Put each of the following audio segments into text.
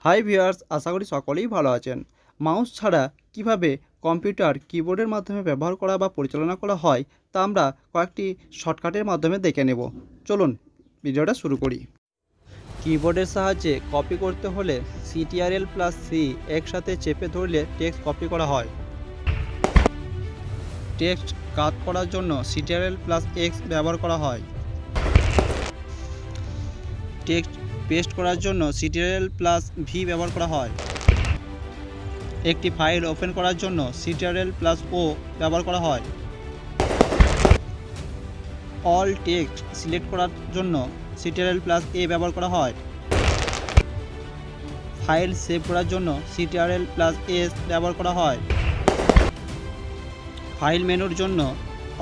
Hi viewers, আশা করি সকলেই ভালো আছেন। মাউস ছাড়া কিভাবে কম্পিউটার কিবোর্ডের মাধ্যমে ব্যবহার করা বা পরিচালনা করা হয় তা আমরা কয়েকটি শর্টকাটের মাধ্যমে দেখে নেব। চলুন ভিডিওটা শুরু করি। কিবোর্ডের সাহায্যে কপি করতে হলে CTRL+C একসাথে চেপে ধরলে টেক্সট কপি করা হয়। টেক্সট কাট করার জন্য CTRL+X ব্যবহার করা হয়। টেক্সট পেস্ট করার জন্য CTRL+V ব্যবহার করা হয়। একটি ফাইল ওপেন করার জন্য CTRL+O ব্যবহার করা হয়। অল টেক্সট সিলেক্ট করার জন্য CTRL+A ব্যবহার করা হয়। ফাইল সেভ করার জন্য CTRL+S ব্যবহার করা হয়। ফাইল মেনুর জন্য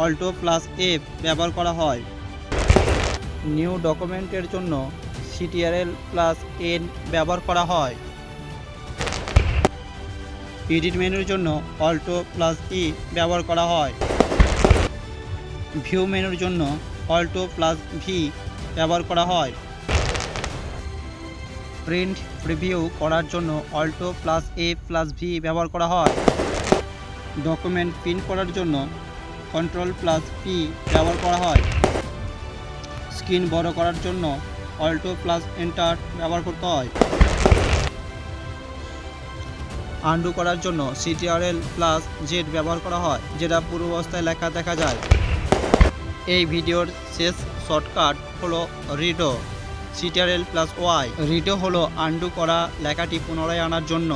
Alt+F ব্যবহার করা হয়। নিউ ডকুমেন্টের জন্য CTRL+N ব্যবহার করা হয়। এডিট মেনুর জন্য Alt+E ব্যবহার করা হয়। ভিউ মেনুর জন্য Alt+V ব্যবহার করা হয়। প্রিন্ট প্রিভিউ করার জন্য Alt+A+V ব্যবহার করা হয়। ডকুমেন্ট প্রিন্ট করার জন্য Ctrl+P ব্যবহার করা হয়। স্ক্রিন বড় করার জন্য Alt+Enter ব্যবহার করতে হয়। আনডু করার জন্য CTRL+Z ব্যবহার করা হয়, যেটা পূর্বাবস্থায় লেখা দেখা যায়। এই ভিডিওর শেষ শর্টকাট হলো রিডো, CTRL+Y। রিডো হলো আনডু করা লেখাটি পুনরায় আনার জন্য।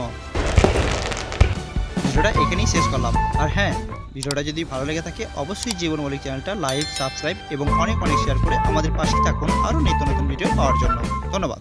ভিডিওটা এখানেই শেষ করলাম। আর হ্যাঁ, ভিডিওটা যদি ভালো লেগে থাকে অবশ্যই জীবন মল্লিক চ্যানেলটা লাইক, সাবস্ক্রাইব এবং অনেক শেয়ার করে আমাদের পাশে থাকুন আরও নিত্য নতুন ভিডিও পাওয়ার জন্য। ধন্যবাদ।